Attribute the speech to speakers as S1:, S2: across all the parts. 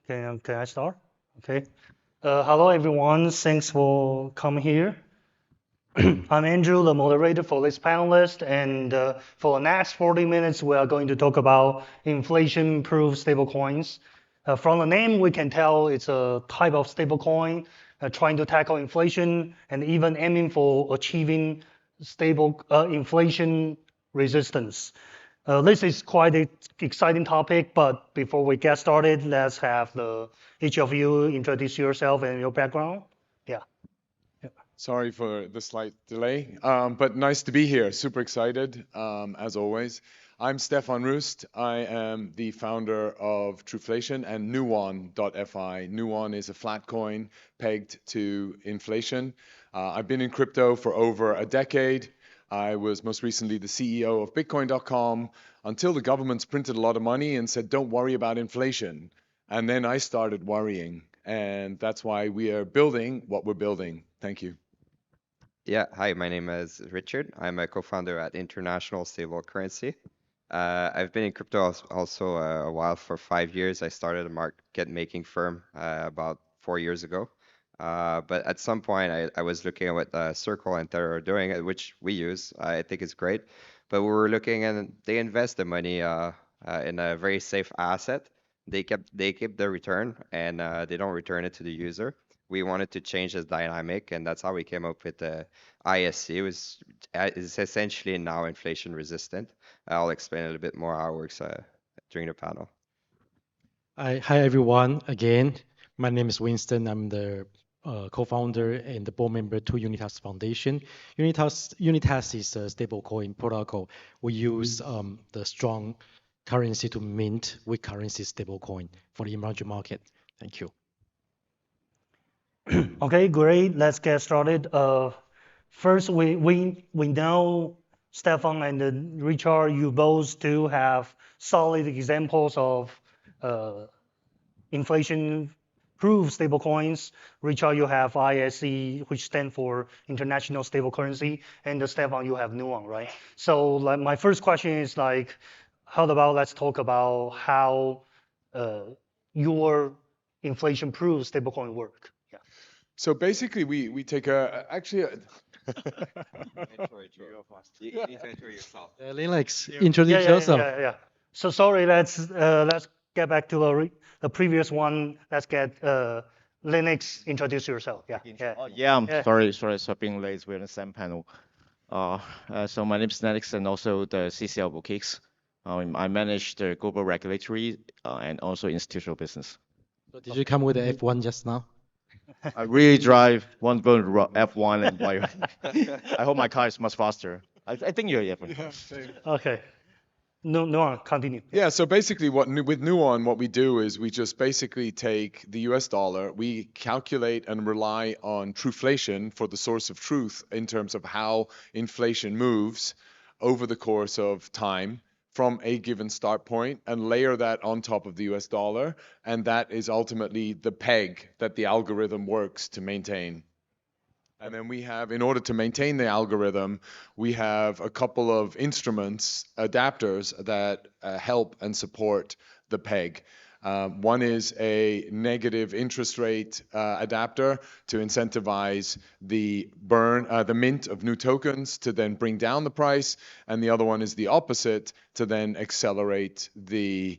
S1: Can I start? Okay. Hello, everyone. Thanks for coming here. I'm Andrew, the moderator for this panelist, and for the next 40 minutes, we are going to talk about inflation-proof stablecoins. From the name, we can tell it's a type of stablecoin trying to tackle inflation and even aiming for achieving stable inflation resistance. This is quite an exciting topic, but before we get started, let's have each of you introduce yourself and your background. Yeah.
S2: Sorry for the slight delay, but nice to be here. Super excited, as always. I'm Stefan Roost. I am the founder of Truflation and Nuon.fi. Nuon is a flat coin pegged to inflation. I've been in crypto for over a decade. I was most recently the CEO of Bitcoin.com until the governments printed a lot of money and said, don't worry about inflation. And then I started worrying. And that's why we are building what we're building. Thank you.
S3: Yeah, hi, my name is Richard. I'm a co-founder at International Stable Currency. I've been in crypto also a while, for 5 years. I started a market making firm about 4 years ago. But at some point, I was looking at what Circle and Terra are doing, which we use. I think it's great. But we were looking, and they invest the money in a very safe asset. They keep the return, and they don't return it to the user. We wanted to change this dynamic, and that's how we came up with the ISC. It's essentially now inflation resistant. I'll explain a little bit more how it works during the panel.
S4: Hi everyone. Again, my name is Winston. I'm the co-founder and the board member to Unitas Foundation. Unitas is a stablecoin protocol. We use the strong currency to mint weak currency stablecoin for the emerging market. Thank you.
S1: Okay, great. Let's get started. First, we know Stefan and Richard, you both do have solid examples of inflation-proof stablecoins. Richard, you have ISE, which stands for International Stable Currency, and Stefan, you have Nuon, right? So, like, my first question is like, how about let's talk about how your inflation-proof stablecoin work? Yeah.
S2: So basically, we take actually.
S3: You need to intro yourself.
S4: Lennix, introduce yourself.
S1: Yeah. So sorry, let's get back to the previous one. Let's get Lennix, introduce yourself. Yeah.
S5: I'm sorry for being late. We're in the same panel. So my name is Lennix and also the CCL boutiques. I manage the global regulatory and also institutional business.
S4: So did you come with the F1 just now?
S5: I really drive one going to F1 and I hope my car is much faster. I think you're F1.
S2: Yeah,
S1: okay. No, continue.
S2: Yeah, so basically with Nuon, what we do is we just basically take the US dollar, we calculate and rely on truflation for the source of truth in terms of how inflation moves over the course of time from a given start point and layer that on top of the US dollar. And that is ultimately the peg that the algorithm works to maintain. And then we have, in order to maintain the algorithm, we have a couple of instruments, adapters that help and support the peg. One is a negative interest rate adapter to incentivize the mint of new tokens to then bring down the price, and the other one is the opposite to then accelerate the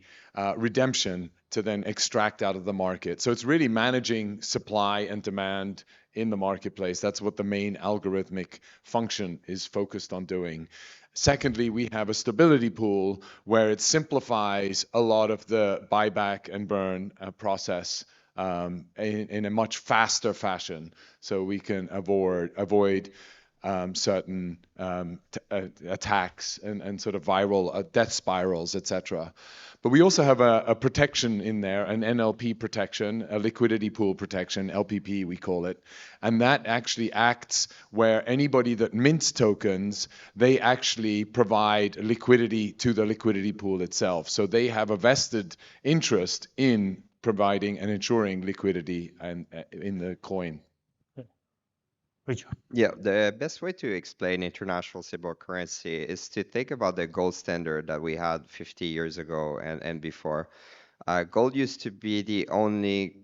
S2: redemption to then extract out of the market. So it's really managing supply and demand in the marketplace. That's what the main algorithmic function is focused on doing. Secondly, we have a stability pool where it simplifies a lot of the buyback and burn process in a much faster fashion, so we can avoid certain attacks and sort of viral death spirals, etc. But we also have a protection in there, an NLP protection, a liquidity pool protection, LPP we call it. And that actually acts where anybody that mints tokens, they actually provide liquidity to the liquidity pool itself. So they have a vested interest in providing and ensuring liquidity in the coin.
S1: Richard.
S3: Yeah, the best way to explain international stable currency is to think about the gold standard that we had 50 years ago and before. Gold used to be the only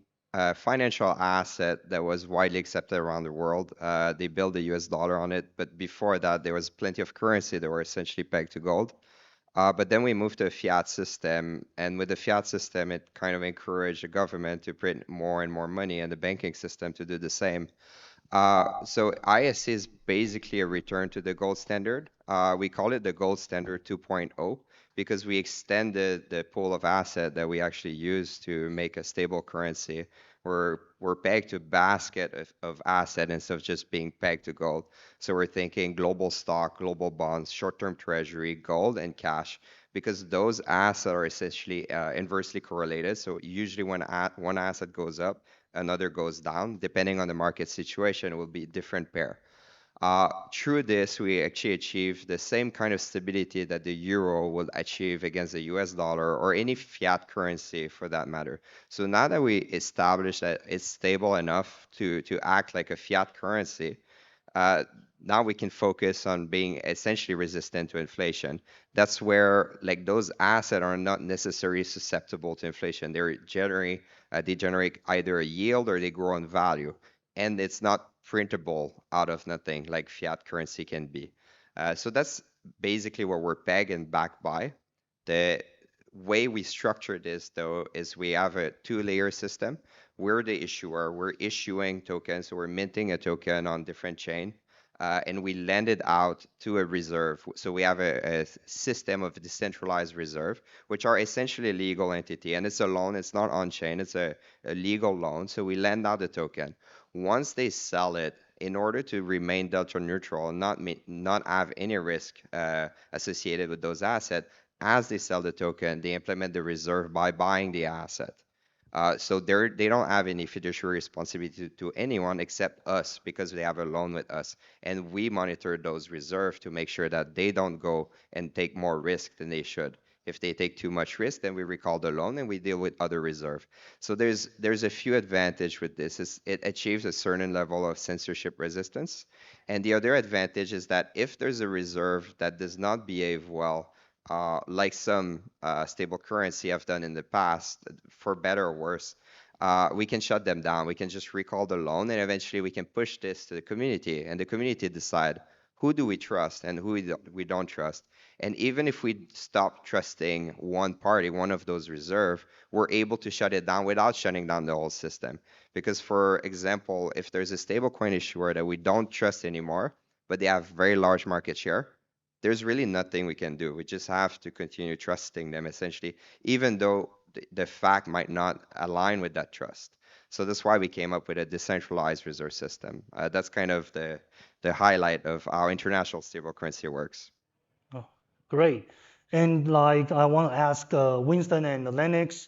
S3: financial asset that was widely accepted around the world. They built the US dollar on it, but before that, there was plenty of currency that were essentially pegged to gold. But then we moved to a fiat system, and with the fiat system, it kind of encouraged the government to print more and more money and the banking system to do the same. So ISC is basically a return to the gold standard. We call it the gold standard 2.0 because we extended the pool of asset that we actually use to make a stable currency. We're pegged to a basket of asset instead of just being pegged to gold. So we're thinking global stock, global bonds, short-term treasury, gold, and cash, because those assets are essentially inversely correlated. So usually when one asset goes up, another goes down. Depending on the market situation, it will be a different pair. Through this, we actually achieve the same kind of stability that the euro will achieve against the US dollar or any fiat currency for that matter. So now that we establish that it's stable enough to act like a fiat currency, now we can focus on being essentially resistant to inflation. That's where like those assets are not necessarily susceptible to inflation. They generate either a yield or they grow in value, and it's not printable out of nothing like fiat currency can be. So that's basically what we're pegged and backed by. The way we structure this though is we have a two-layer system. We're the issuer. We're issuing tokens, so we're minting a token on different chain, and we lend it out to a reserve. So we have a system of decentralized reserve, which are essentially a legal entity, and it's a loan. It's not on chain. It's a legal loan. So we lend out the token. Once they sell it, in order to remain delta neutral and not have any risk associated with those assets, as they sell the token, they implement the reserve by buying the asset. So they don't have any fiduciary responsibility to anyone except us because they have a loan with us. And we monitor those reserves to make sure that they don't go and take more risk than they should. If they take too much risk, then we recall the loan and we deal with other reserve. So there's a few advantage with this. It achieves a certain level of censorship resistance. And the other advantage is that if there's a reserve that does not behave well, like some stable currency have done in the past, for better or worse, we can shut them down. We can just recall the loan, and eventually we can push this to the community, and the community decide who do we trust and who we don't trust. And even if we stop trusting one party, one of those reserve, we're able to shut it down without shutting down the whole system. Because for example, if there's a stablecoin issuer that we don't trust anymore, but they have very large market share, there's really nothing we can do. We just have to continue trusting them essentially, even though the fact might not align with that trust. So that's why we came up with a decentralized reserve system. That's kind of the highlight of how international stable currency works.
S1: Oh, great. And like I want to ask Winston and Lennix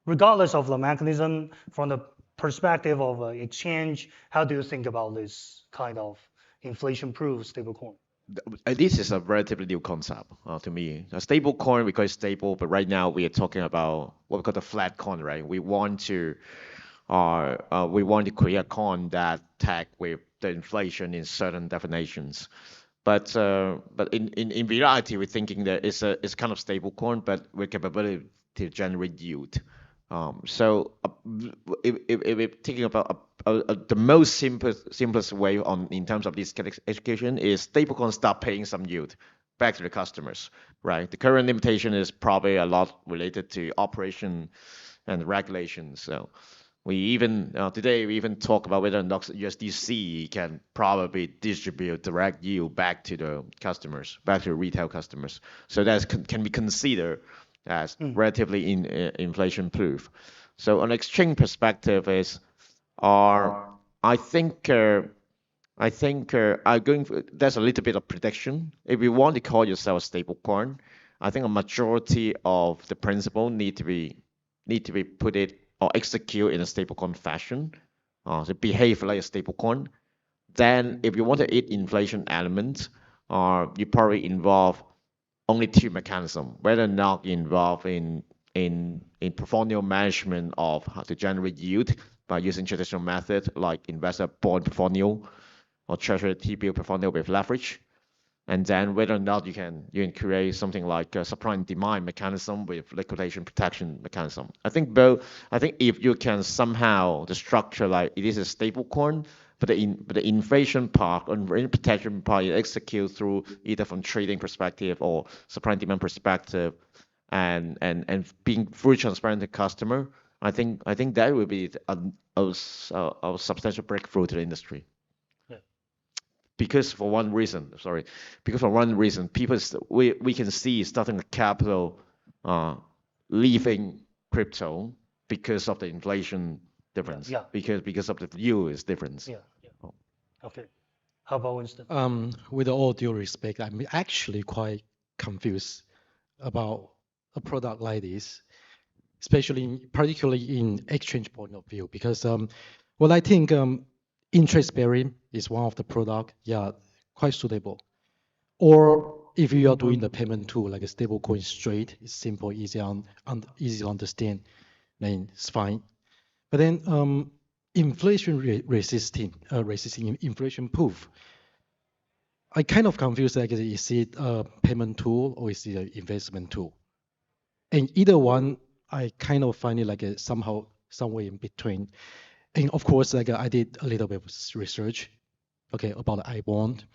S1: regardless of the mechanism, from the perspective of exchange, how do you think about this kind of inflation-proof stablecoin?
S5: This is a relatively new concept to me. A stable coin, we call it stable, but right now we are talking about what we call the flat coin, right? We want to create a coin that tag with the inflation in certain definitions. But in reality, we're thinking that it's kind of stable coin, but with capability to generate yield. So if we're thinking about the most simplest way in terms of this education is stablecoins start paying some yield back to the customers, right? The current limitation is probably a lot related to operation and regulation. So today we even talk about whether or not USDC can probably distribute direct yield back to the customers, back to the retail customers. So that can be considered as relatively inflation proof. So an exchange perspective is, I think there's a little bit of prediction. If you want to call yourself a stable coin, I think a majority of the principle need to be put it or execute in a stablecoin fashion, to behave like a stablecoin. Then if you want to eat inflation element, you probably involve only two mechanisms, whether or not involved in portfolio management of how to generate yield by using traditional methods like investor bond portfolio or treasury T-bill portfolio with leverage, and then whether or not you can create something like a supply and demand mechanism with liquidation protection mechanism. I think if you can somehow the structure like it is a stable coin, but the inflation part and protection part you execute through either from trading perspective or supply and demand perspective, and being fully transparent to customer. I think that will be a substantial breakthrough to the industry.
S1: Yeah.
S5: Because for one reason, we can see starting the capital leaving crypto because of the inflation difference.
S1: Yeah.
S5: Because of the view is difference.
S1: Yeah. Yeah. Okay. How about Winston?
S4: With all due respect, I'm actually quite confused about a product like this, particularly in exchange point of view, because well, I think interest bearing is one of the product, yeah, quite suitable. Or if you are doing the payment tool like a stablecoin straight, it's simple, easy to understand, then it's fine. But then inflation resisting inflation proof. I kind of confused, like, is it a payment tool or is it an investment tool? And either one, I kind of find it like somehow somewhere in between. And of course, like I did a little bit of research, okay, about I bond.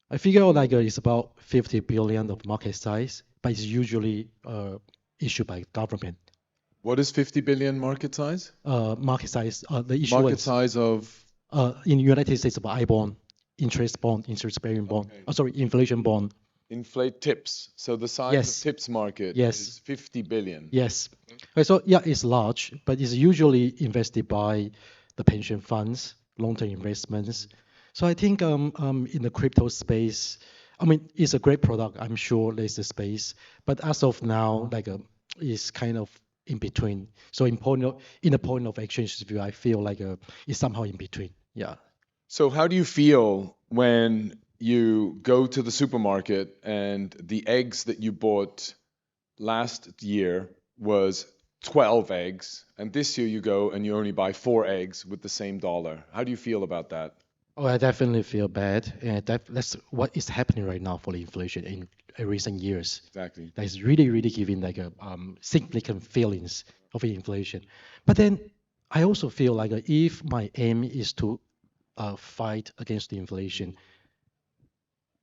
S4: I figure out like it's about 50 billion of market size, but it's usually issued by government.
S2: What is 50 billion market size?
S4: Market size, the issuance.
S2: Market size of?
S4: In the United States, about I bond, interest-bearing bond.
S2: Okay.
S4: Oh, sorry, inflation bond.
S2: Inflate tips. So the size
S4: Yes.
S2: of tips market
S4: Yes.
S2: is 50 billion.
S4: Yes. Okay, so yeah, it's large, but it's usually invested by the pension funds, long-term investments. So I think in the crypto space, I mean, it's a great product. I'm sure there's a space, but as of now, like it's kind of in between. So in the point of exchange view, I feel like it's somehow in between. Yeah.
S2: So how do you feel when you go to the supermarket and the eggs that you bought last year was 12 eggs, and this year you go and you only buy 4 eggs with the same dollar? How do you feel about that?
S4: Oh, I definitely feel bad, and that's what is happening right now for the inflation in recent years.
S2: Exactly.
S4: That is really, really giving like a significant feelings of inflation. But then I also feel like if my aim is to fight against the inflation,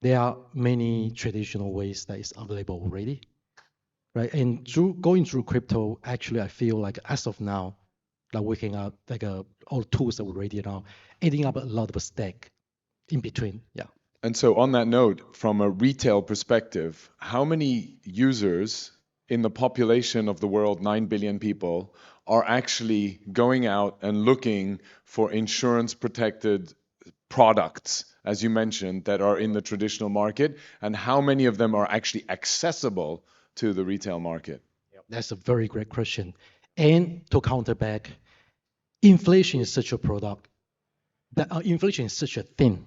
S4: there are many traditional ways that is available already, right? And going through crypto, actually, I feel like as of now, like working out like all tools that we're already now, adding up a lot of a stack in between. Yeah.
S2: And so on that note, from a retail perspective, how many users in the population of the world, 9 billion people, are actually going out and looking for insurance protected products, as you mentioned, that are in the traditional market, and how many of them are actually accessible to the retail market?
S4: That's a very great question. And to counter back, inflation is such a product, that inflation is such a thing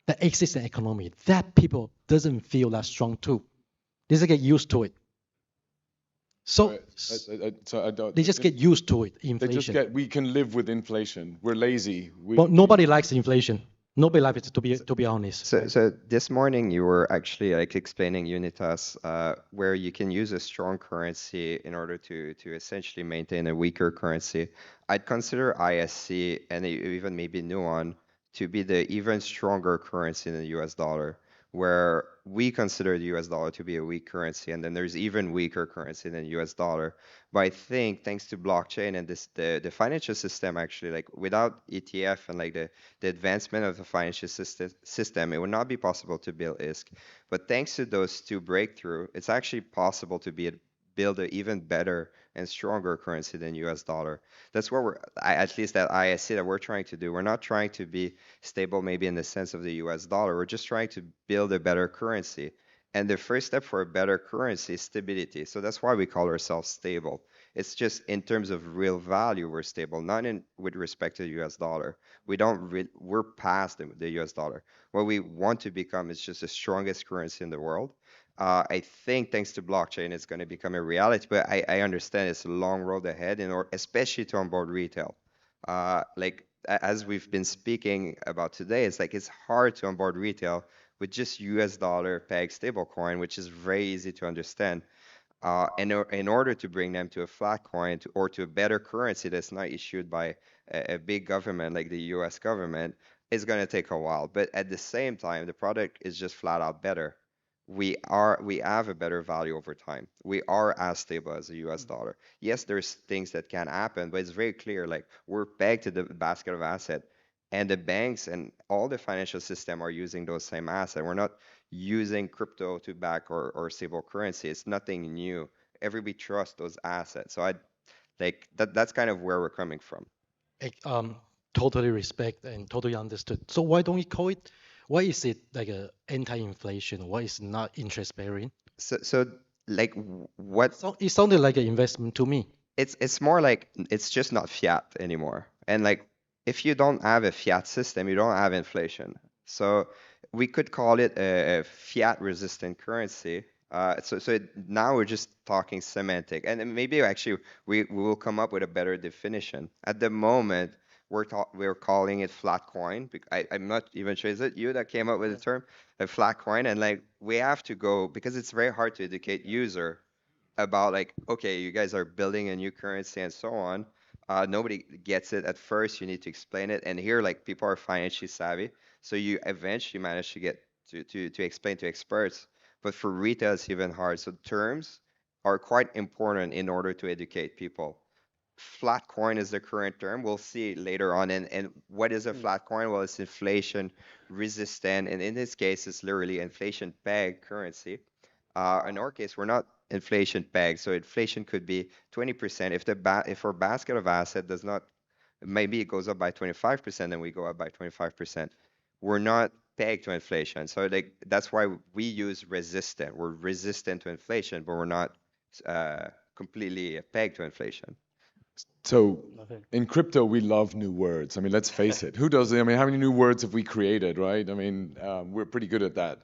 S4: that exists in the economy that people doesn't feel that strong too. They just get used to it. So they just get used to it, inflation.
S2: We can live with inflation. We're lazy.
S4: Well, nobody likes inflation. Nobody likes it, to be honest.
S3: So this morning you were actually like explaining Unitas, where you can use a strong currency in order to essentially maintain a weaker currency. I'd consider ISC and even maybe Nuon to be the even stronger currency than the US dollar, where we consider the US dollar to be a weak currency, and then there's even weaker currency than the US dollar. But I think thanks to blockchain and the financial system, actually, like without ETF and like the advancement of the financial system, it would not be possible to build ISK. But thanks to those two breakthroughs, it's actually possible to build an even better and stronger currency than US dollar. That's what at least at ISC, that we're trying to do. We're not trying to be stable maybe in the sense of the US dollar. We're just trying to build a better currency. And the first step for a better currency is stability. So that's why we call ourselves stable. It's just in terms of real value, we're stable, not with respect to the US dollar. We're past the US dollar. What we want to become is just the strongest currency in the world. I think thanks to blockchain, it's going to become a reality, but I understand it's a long road ahead, especially to onboard retail. Like as we've been speaking about today, it's like it's hard to onboard retail with just US dollar pegged stablecoin, which is very easy to understand. In order to bring them to a flat coin or to a better currency that's not issued by a big government like the US government, it's going to take a while. But at the same time, the product is just flat out better. We have a better value over time. We are as stable as the US dollar. Yes, there's things that can happen, but it's very clear like we're pegged to the basket of asset, and the banks and all the financial system are using those same assets. We're not using crypto to back or stable currency. It's nothing new. Everybody trusts those assets. So I like that's kind of where we're coming from.
S4: Totally respect and totally understood. So why don't we call it? Why is it like a anti-inflation? Why is it not interest bearing?
S3: So like what
S4: So it sounded like an investment to me.
S3: it's more like it's just not fiat anymore. And like if you don't have a fiat system, you don't have inflation. So we could call it a fiat resistant currency. Now we're just talking semantic, and then maybe actually we will come up with a better definition. At the moment, we're calling it flat coin. I'm not even sure, is it you that came up with the term, a flat coin? And like we have to go because it's very hard to educate user about like, okay, you guys are building a new currency and so on. Nobody gets it at first. You need to explain it. And here, like people are financially savvy, so you eventually manage to get to explain to experts. But for retail, it's even hard. So terms are quite important in order to educate people. Flat coin is the current term. We'll see later on. And what is a flat coin? Well, it's inflation resistant. And in this case, it's literally inflation pegged currency. In our case, we're not inflation pegged, so inflation could be 20%. If our basket of asset does not, maybe it goes up by 25%, then we go up by 25%. We're not pegged to inflation, so like that's why we use resistant. We're resistant to inflation, but we're not completely pegged to inflation.
S2: So
S1: Okay.
S2: in crypto, we love new words. I mean, let's face it. Who doesn't? I mean, how many new words have we created, right? I mean, we're pretty good at that.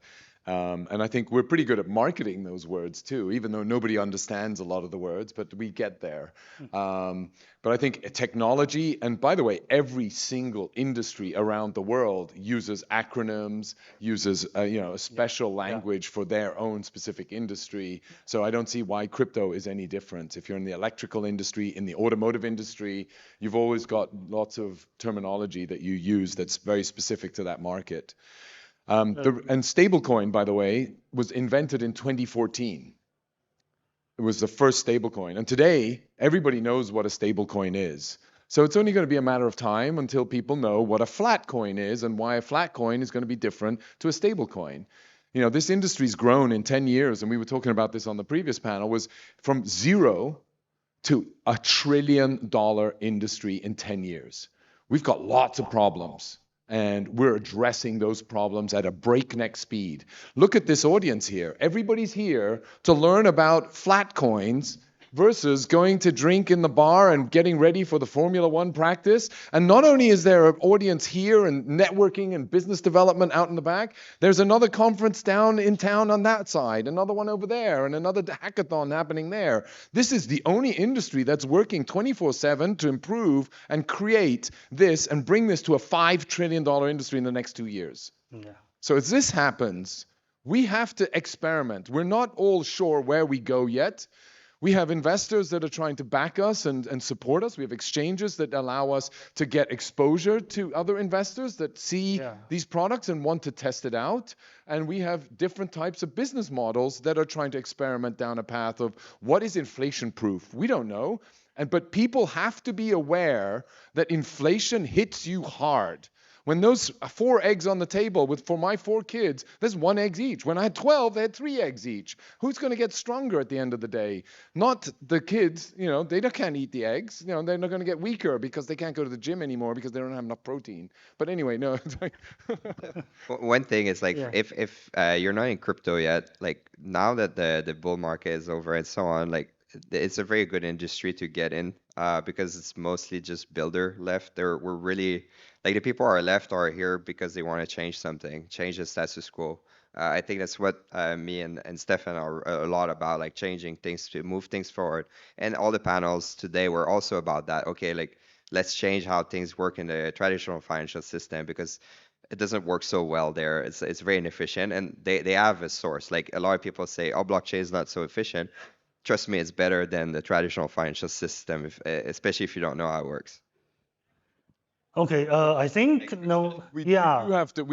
S2: And I think we're pretty good at marketing those words too, even though nobody understands a lot of the words, but we get there. But I think technology, and by the way, every single industry around the world uses acronyms, uses a special language for their own specific industry. So I don't see why crypto is any different. If you're in the electrical industry, in the automotive industry, you've always got lots of terminology that you use that's very specific to that market. And stablecoin, by the way, was invented in 2014. It was the first stablecoin. And today, everybody knows what a stablecoin is. So it's only going to be a matter of time until people know what a flat coin is and why a flat coin is going to be different to a stablecoin. You know, this industry's grown in 10 years, and we were talking about this on the previous panel, was from zero to $1 trillion industry in 10 years. We've got lots of problems, and we're addressing those problems at a breakneck speed. Look at this audience here. Everybody's here to learn about flat coins versus going to drink in the bar and getting ready for the Formula One practice. And not only is there an audience here and networking and business development out in the back, there's another conference down in town on that side, another one over there, and another hackathon happening there. This is the only industry that's working 24/7 to improve and create this and bring this to a $5 trillion industry in the next 2 years.
S1: Yeah.
S2: So as this happens, we have to experiment. We're not all sure where we go yet. We have investors that are trying to back us and support us. We have exchanges that allow us to get exposure to other investors that see these products and want to test it out. And we have different types of business models that are trying to experiment down a path of what is inflation proof? We don't know. But people have to be aware that inflation hits you hard. When those 4 eggs on the table for my 4 kids, there's 1 egg each. When I had 12, they had 3 eggs each. Who's going to get stronger at the end of the day? Not the kids, they can't eat the eggs. They're not going to get weaker because they can't go to the gym anymore because they don't have enough protein. But anyway, no.
S3: One thing is like if you're not in crypto yet, like now that the bull market is over and so on, like it's a very good industry to get in because it's mostly just builder left. We're really like the people who are left are here because they want to change something, change the status quo. I think that's what me and Stefan are a lot about, like changing things to move things forward. And all the panels today were also about that. Okay, like let's change how things work in the traditional financial system because it doesn't work so well there. It's very inefficient, and they have a source. Like a lot of people say, oh, blockchain is not so efficient. Trust me, it's better than the traditional financial system, especially if you don't know how it works.
S1: Okay, I think no,
S2: We
S1: yeah,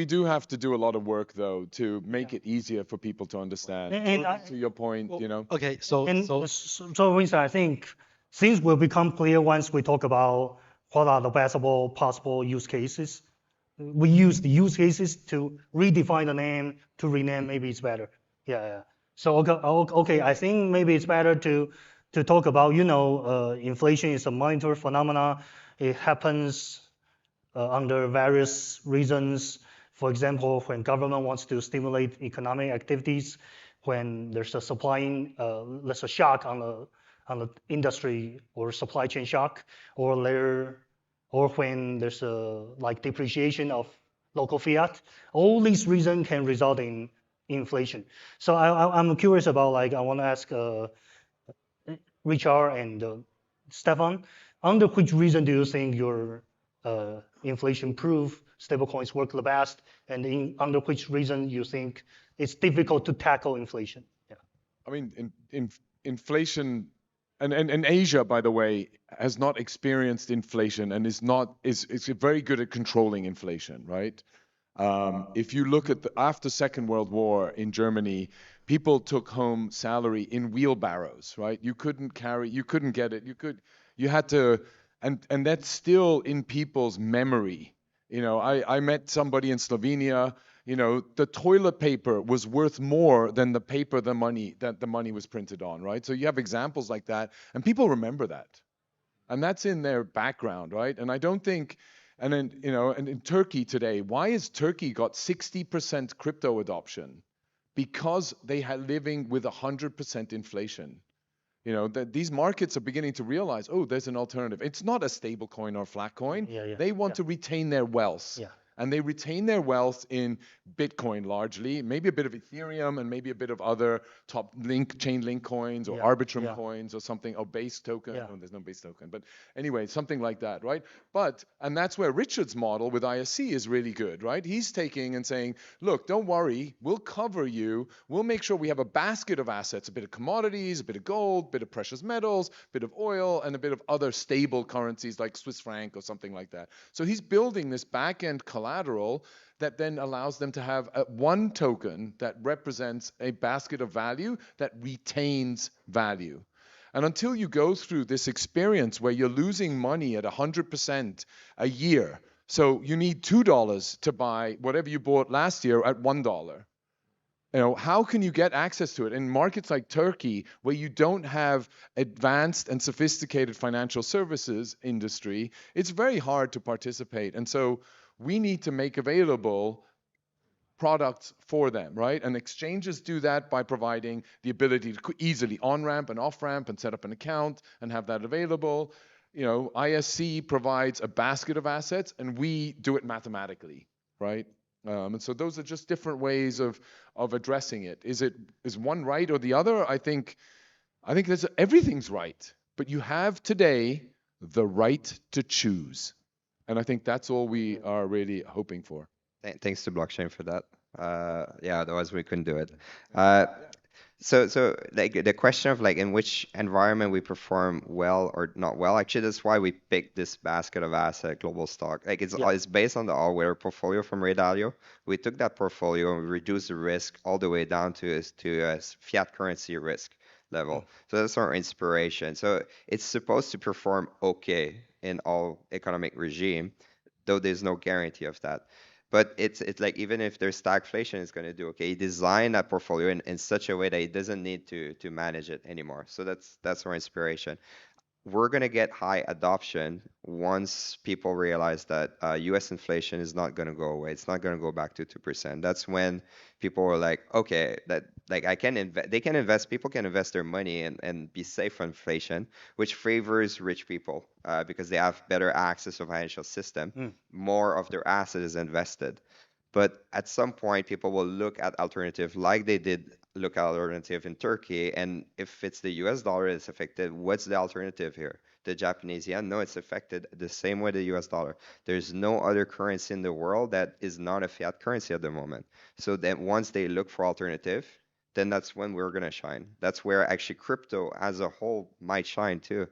S2: do have to do a lot of work though to make it easier for people to understand.
S1: and
S2: To your point,
S4: Well,
S2: you know.
S4: okay,
S1: so Winston, I think things will become clear once we talk about what are the possible use cases. We use the use cases to redefine the name, to rename, maybe it's better. Yeah, yeah. So okay, I think maybe it's better to talk about, inflation is a monetary phenomena. It happens under various reasons. For example, when government wants to stimulate economic activities, when there's a there's a shock on the industry or supply chain shock, or when there's a like depreciation of local fiat. All these reasons can result in inflation. So I'm curious about, like, I want to ask Richard and Stefan, under which reason do you think your inflation-proof stablecoins work the best, and under which reason you think it's difficult to tackle inflation? Yeah.
S2: I mean, inflation, and Asia, by the way, has not experienced inflation and is very good at controlling inflation, right? If you look at after Second World War in Germany, people took home salary in wheelbarrows, right? You couldn't get it. You had to, and that's still in people's memory. I met somebody in Slovenia. The toilet paper was worth more than the paper the money was printed on, right? So you have examples like that, and people remember that, and that's in their background, right? And I don't think, and then and in Turkey today, why has Turkey got 60% crypto adoption? Because they are living with 100% inflation. That these markets are beginning to realize, oh, there's an alternative. It's not a stable coin or flat coin.
S1: Yeah.
S2: They want to retain their wealth.
S1: Yeah.
S2: And they retain their wealth in Bitcoin largely, maybe a bit of Ethereum and maybe a bit of other top chain link coins or Arbitrum coins or something, or base token.
S1: Yeah.
S2: No, there's no base token. But anyway, something like that, right? And that's where Richard's model with ISC is really good, right? He's taking and saying, look, don't worry, we'll cover you. We'll make sure we have a basket of assets, a bit of commodities, a bit of gold, a bit of precious metals, a bit of oil, and a bit of other stable currencies like Swiss franc or something like that. So he's building this back-end collateral that then allows them to have one token that represents a basket of value that retains value. And until you go through this experience where you're losing money at 100% a year, so you need $2 to buy whatever you bought last year at $1. How can you get access to it in markets like Turkey, where you don't have advanced and sophisticated financial services industry? It's very hard to participate. And so we need to make available products for them, right? And exchanges do that by providing the ability to easily on-ramp and off-ramp and set up an account and have that available. ISC provides a basket of assets, and we do it mathematically, right? And so those are just different ways of addressing it. Is one right or the other? I think everything's right, but you have today the right to choose. And I think that's all we are really hoping for.
S3: Thanks to blockchain for that. Otherwise we couldn't do it. So like the question of like in which environment we perform well or not well, actually that's why we picked this basket of asset global stock. Like it's based on the all-weather portfolio from Ray Dalio. We took that portfolio and we reduced the risk all the way down to a fiat currency risk level. So that's our inspiration. So it's supposed to perform okay in all economic regime, though there's no guarantee of that. But it's like even if there's stagflation, it's going to do okay. Design that portfolio in such a way that it doesn't need to manage it anymore. So that's our inspiration. We're going to get high adoption once people realize that U.S. inflation is not going to go away. It's not going to go back to 2%. That's when people were like, okay, that like people can invest their money and be safe from inflation, which favors rich people because they have better access to financial system. More of their asset is invested. But at some point, people will look at alternative like they did look at alternative in Turkey, and if it's the US dollar that's affected, what's the alternative here? The Japanese yen? No, it's affected the same way the US dollar. There's no other currency in the world that is not a fiat currency at the moment. So then once they look for alternative, then that's when we're gonna shine. That's where actually crypto as a whole might shine too.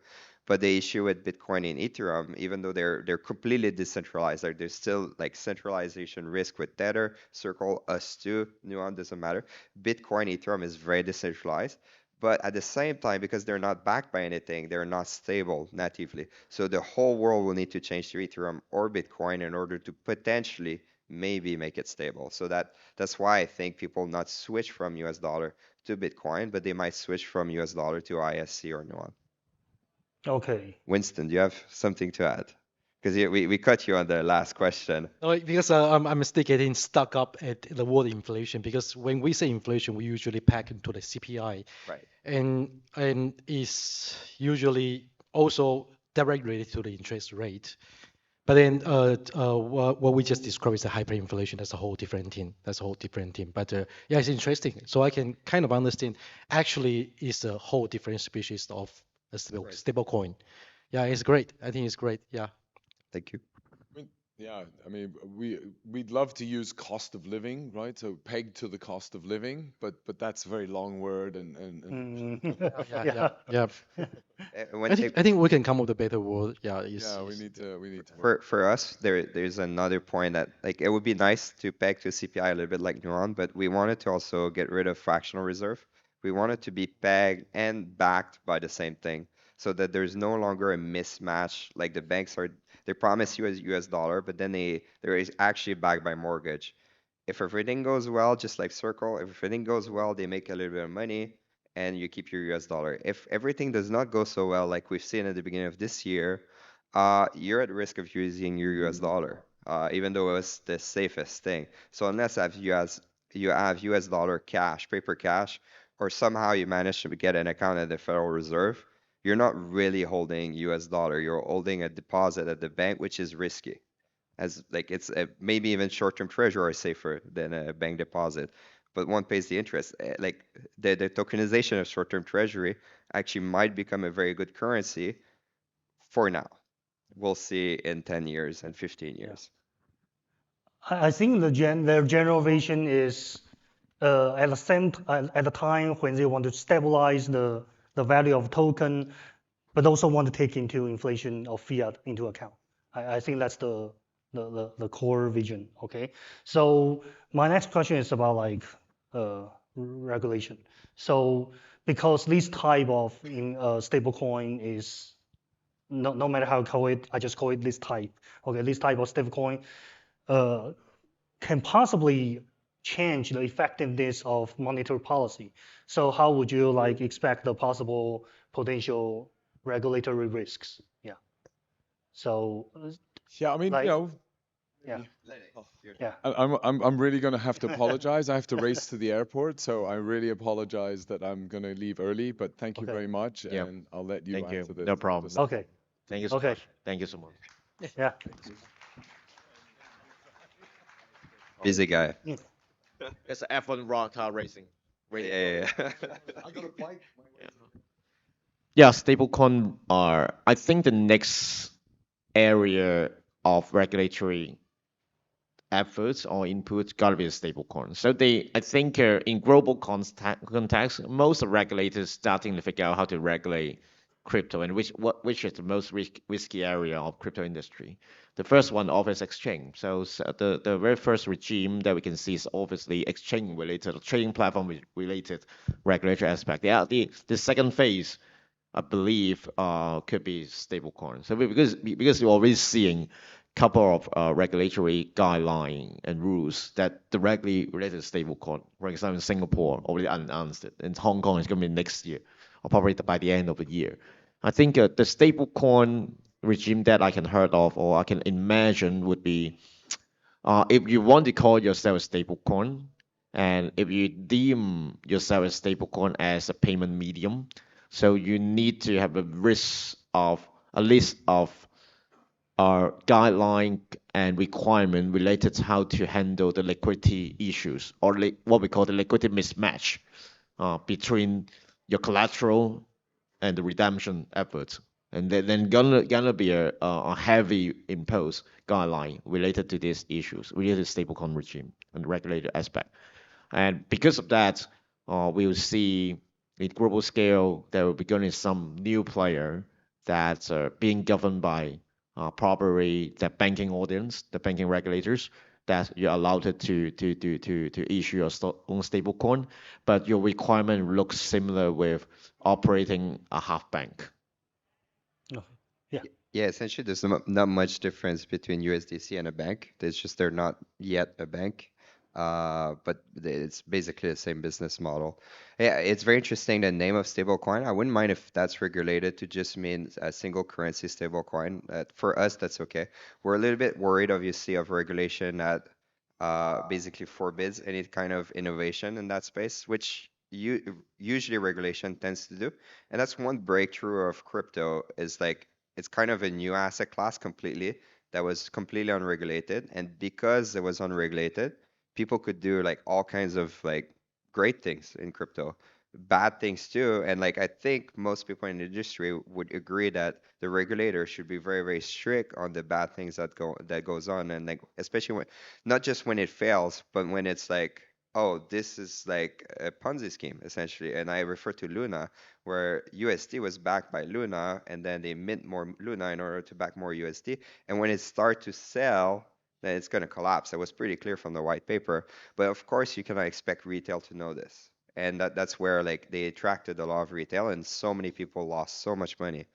S3: But the issue with Bitcoin and Ethereum, even though they're completely decentralized, like there's still like centralization risk with Tether, Circle, us too, Nuon, doesn't matter. Bitcoin, Ethereum is very decentralized, but at the same time, because they're not backed by anything, they're not stable natively. So the whole world will need to change to Ethereum or Bitcoin in order to potentially maybe make it stable. So that's why I think people not switch from US dollar to Bitcoin, but they might switch from US dollar to ISC or Nuon.
S1: Okay.
S3: Winston, do you have something to add? Because we cut you on the last question.
S4: No, because I'm still getting stuck up at the word inflation, because when we say inflation, we usually pack into the CPI,
S3: Right.
S4: and is usually also directly related to the interest rate. But then what we just described is the hyperinflation. That's a whole different thing. That's a whole different thing. But yeah, it's interesting. So I can kind of understand. Actually, it's a whole different species of a stable coin. Yeah, it's great. I think it's great. Yeah.
S3: Thank you.
S2: Yeah, I mean, we'd love to use cost of living, right? So pegged to the cost of living, but that's a very long word and
S4: Yeah. I think we can come up with a better word. Yeah.
S2: yeah, we need to
S3: For us, there's another point that like it would be nice to peg to CPI a little bit like Nuon, but we wanted to also get rid of fractional reserve. We want it to be pegged and backed by the same thing, so that there's no longer a mismatch. Like the banks they promise you a US dollar, but then they're actually backed by mortgage. If everything goes well, just like Circle, if everything goes well, they make a little bit of money and you keep your US dollar. If everything does not go so well, like we've seen at the beginning of this year, you're at risk of using your US dollar, even though it was the safest thing. So unless you have US dollar cash, paper cash, or somehow you manage to get an account at the Federal Reserve, you're not really holding US dollar. You're holding a deposit at the bank, which is risky. As like it's maybe even short-term treasury are safer than a bank deposit, but one pays the interest. Like the tokenization of short-term treasury actually might become a very good currency for now. We'll see in 10 years and 15 years.
S1: I think their general vision is at the time when they want to stabilize the value of token, but also want to take into inflation of fiat into account. I think that's the core vision. Okay, so my next question is about like regulation. So because this type of stablecoin is no matter how I call it, I just call it this type. Okay, this type of stablecoin can possibly change the effectiveness of monetary policy. So how would you like expect the possible potential regulatory risks? Yeah. So
S2: yeah, I mean,
S1: like,
S2: you know,
S1: yeah. Yeah.
S2: I'm really gonna have to apologize. I have to race to the airport, so I really apologize that I'm gonna leave early. But thank you very much, and I'll let you
S5: Thank you.
S2: answer this.
S5: No problem.
S1: Okay.
S5: Thank you so
S1: Okay.
S5: much. Thank you so much.
S1: Yeah.
S3: Busy guy.
S5: It's an F1 rock car racing.
S3: Yeah.
S2: I got a bike.
S5: Yeah, stablecoin are, I think, the next area of regulatory efforts or inputs gotta be a stablecoin. So I think, in global context, most regulators starting to figure out how to regulate crypto and which is the most risky area of crypto industry. The first one, obviously, exchange. So the very first regime that we can see is obviously exchange related, trading platform related regulatory aspect. The second phase, I believe, could be stablecoin. So because you're already seeing couple of regulatory guideline and rules that directly related to stablecoin. For example, in Singapore already announced it. In Hong Kong, it's going to be next year, or probably by the end of the year. I think the stablecoin regime that I can heard of or I can imagine would be, if you want to call yourself a stablecoin, and if you deem yourself a stablecoin as a payment medium, so you need to have a list of guideline and requirement related to how to handle the liquidity issues or what we call the liquidity mismatch between your collateral and the redemption efforts. And then gonna be a heavy impose guideline related to these issues, related to stablecoin regime and regulated aspect. And because of that, we will see in global scale there will be going to be some new player that's being governed by probably the banking audience, the banking regulators, that you're allowed to issue your own stable coin, but your requirement looks similar with operating a half bank.
S1: Okay. Yeah.
S3: Yeah, essentially, there's not much difference between USDC and a bank. It's just they're not yet a bank, but it's basically the same business model. Yeah, it's very interesting the name of stablecoin. I wouldn't mind if that's regulated to just mean a single currency stablecoin. For us, that's okay. We're a little bit worried, obviously, of regulation that basically forbids any kind of innovation in that space, which usually regulation tends to do. And that's one breakthrough of crypto is like it's kind of a new asset class completely that was completely unregulated. And because it was unregulated, people could do like all kinds of like great things in crypto, bad things too. And like I think most people in the industry would agree that the regulator should be very, very strict on the bad things that goes on. And like especially when not just when it fails, but when it's like, oh, this is like a Ponzi scheme essentially. And I refer to Luna where USD was backed by Luna, and then they mint more Luna in order to back more USD. And when it starts to sell, then it's going to collapse. That was pretty clear from the white paper. But of course, you cannot expect retail to know this. And that's where like they attracted a lot of retail, and so many people lost so much money.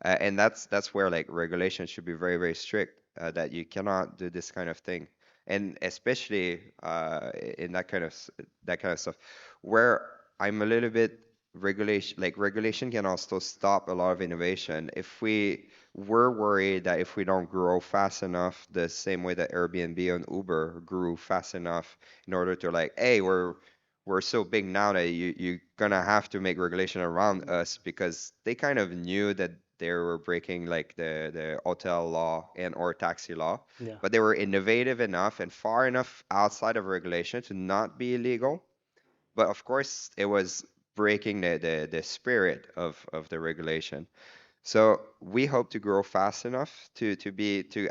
S3: And that's where like regulation should be very, very strict, that you cannot do this kind of thing. And especially in that kind of stuff, where I'm a little bit regulation can also stop a lot of innovation. If we're worried that if we don't grow fast enough, the same way that Airbnb and Uber grew fast enough in order to like, hey, we're so big now that you're gonna have to make regulation around us because they kind of knew that they were breaking like the hotel law and or taxi law,
S1: Yeah.
S3: but they were innovative enough and far enough outside of regulation to not be illegal. But of course, it was breaking the spirit of the regulation. So we hope to grow fast enough to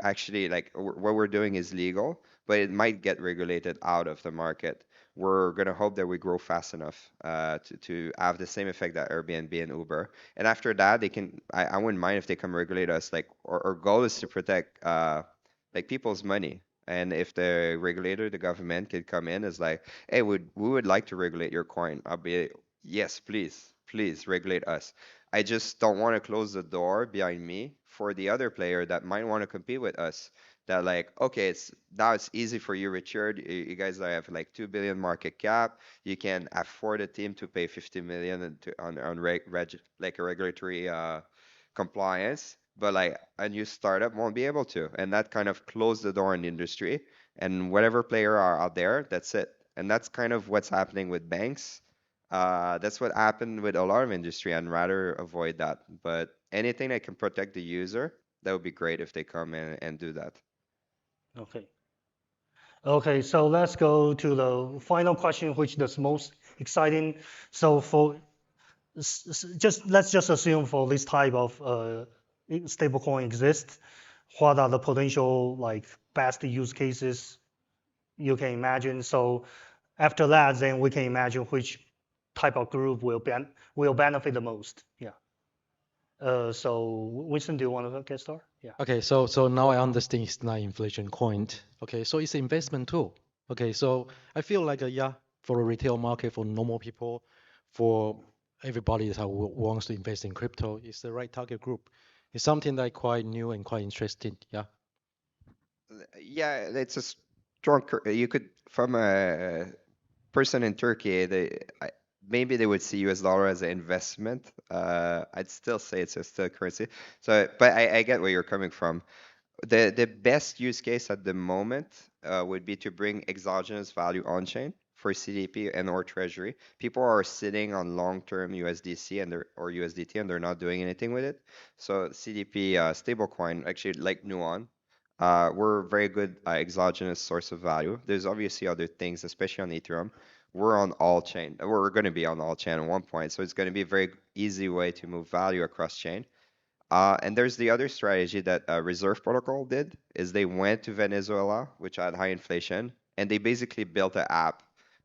S3: actually like what we're doing is legal, but it might get regulated out of the market. We're gonna hope that we grow fast enough to have the same effect that Airbnb and Uber. And after that, they can. I wouldn't mind if they come regulate us. Like our goal is to protect like people's money. And if the regulator, the government, could come in as like, hey, we would like to regulate your coin. I'll be yes, please regulate us. I just don't want to close the door behind me for the other player that might want to compete with us. That like, okay, it's easy for you, Richard. You guys have like 2 billion market cap. You can afford a team to pay 50 million on like a regulatory compliance. But like a new startup won't be able to, and that kind of closed the door in the industry. And whatever player are out there, that's it. And that's kind of what's happening with banks. That's what happened with a lot of industry. I'd rather avoid that. But anything that can protect the user, that would be great if they come in and do that.
S1: Okay. Okay, so let's go to the final question, which is most exciting. So for just let's just assume for this type of stablecoin exists, what are the potential like best use cases you can imagine? So after that, then we can imagine which type of group will benefit the most. Yeah. So Winston, do you want to get started? Yeah.
S4: Okay, so now I understand it's not inflation coin. Okay, so it's an investment tool. Okay, so I feel like yeah, for the retail market, for normal people, for everybody that wants to invest in crypto, it's the right target group. It's something that quite new and quite interesting. Yeah.
S3: Yeah, it's a strong. You could from a person in Turkey, maybe they would see US dollar as an investment. I'd still say it's a still currency. So, but I get where you're coming from. The best use case at the moment would be to bring exogenous value on chain for CDP and or treasury. People are sitting on long-term USDC and or USDT and they're not doing anything with it. So CDP stablecoin, actually like Nuon, we're a very good exogenous source of value. There's obviously other things, especially on Ethereum, we're on all chain. We're going to be on all chain at one point. So it's going to be a very easy way to move value across chain. And there's the other strategy that Reserve Protocol did, is they went to Venezuela, which had high inflation, and they basically built an app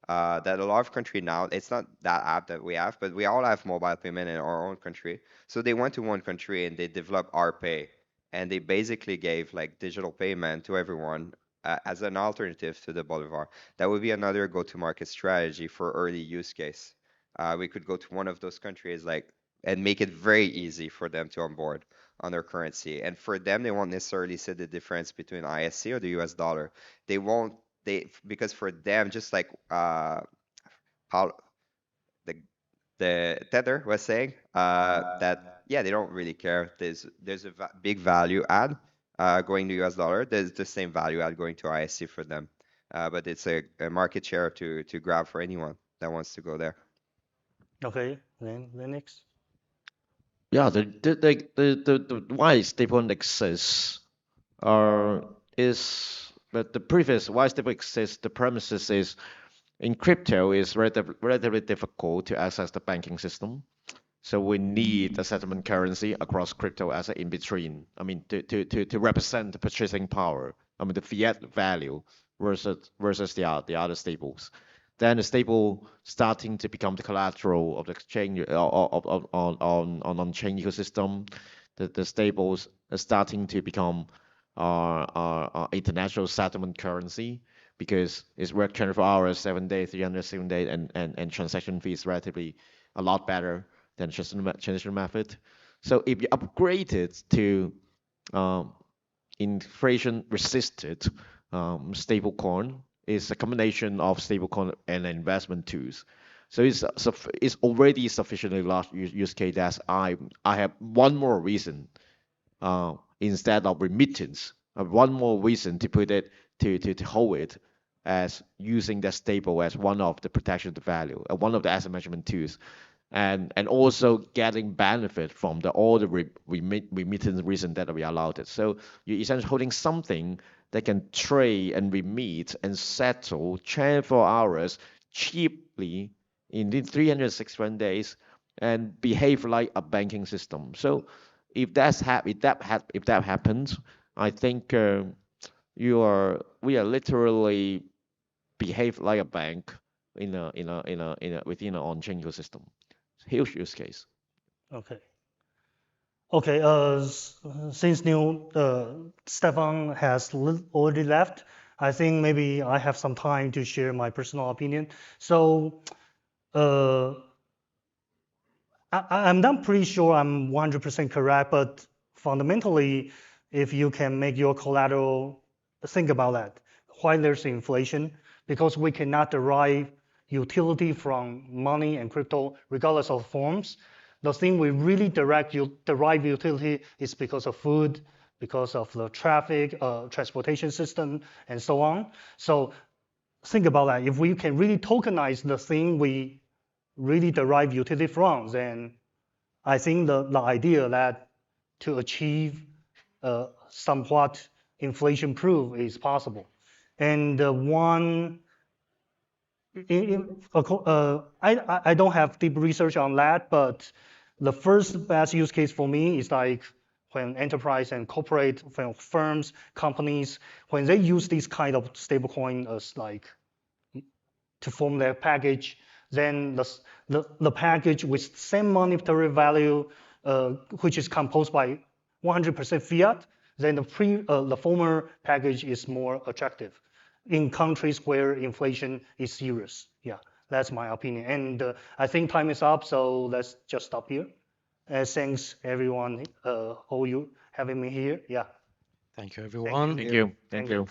S3: that a lot of country now, it's not that app that we have, but we all have mobile payment in our own country. So they went to one country and they developed RPay, and they basically gave like digital payment to everyone as an alternative to the Bolivar. That would be another go-to-market strategy for early use case. We could go to one of those countries like and make it very easy for them to onboard on their currency. And for them, they won't necessarily see the difference between ISC or the US dollar. They won't because for them, just like how the Tether was saying, that yeah, they don't really care. There's a big value add going to US dollar. There's the same value add going to ISC for them. But it's a market share to grab for anyone that wants to go there.
S1: Okay, then Lennix.
S5: Yeah, the why stablecoin exists is but the previous why stablecoin exists, the premises is in crypto is relatively difficult to access the banking system. So we need a settlement currency across crypto as an in-between. I mean, to represent the purchasing power. I mean, the fiat value versus the other stables. Then the stable starting to become the collateral of the exchange on-chain ecosystem. The stables are starting to become international settlement currency because it's work 24 hours, 7 days, 307 days, and transaction fees relatively a lot better than traditional method. So if you upgrade it to inflation-resisted stablecoin, is a combination of stablecoin and investment tools. So it's already sufficiently large use case that I have one more reason instead of remittance, one more reason to put it to hold it as using that stable as one of the protection of the value, one of the asset management tools, and also getting benefit from all the remittance reason that we allowed it. So you're essentially holding something that can trade and remit and settle 24 hours cheaply in 361 days and behave like a banking system. So if that happens, I think we are literally behave like a bank within an on-chain ecosystem. Huge use case.
S1: Okay. Okay, since Stefan has already left, I think maybe I have some time to share my personal opinion. So I'm not pretty sure I'm 100% correct, but fundamentally, if you can make your collateral, think about that. Why there's inflation? Because we cannot derive utility from money and crypto, regardless of forms. The thing we really derive utility is because of food, because of the traffic, transportation system, and so on. So think about that. If we can really tokenize the thing we really derive utility from, then I think the idea that to achieve somewhat inflation-proof is possible. And I don't have deep research on that, but the first best use case for me is like when enterprise and corporate firms, companies, when they use this kind of stablecoin as like to form their package, then the package with same monetary value, which is composed by 100% fiat, then the former package is more attractive in countries where inflation is serious. Yeah, that's my opinion. And I think time is up, so let's just stop here. Thanks everyone, all you having me here. Yeah.
S4: Thank you, everyone.
S5: Thank you. Thank you.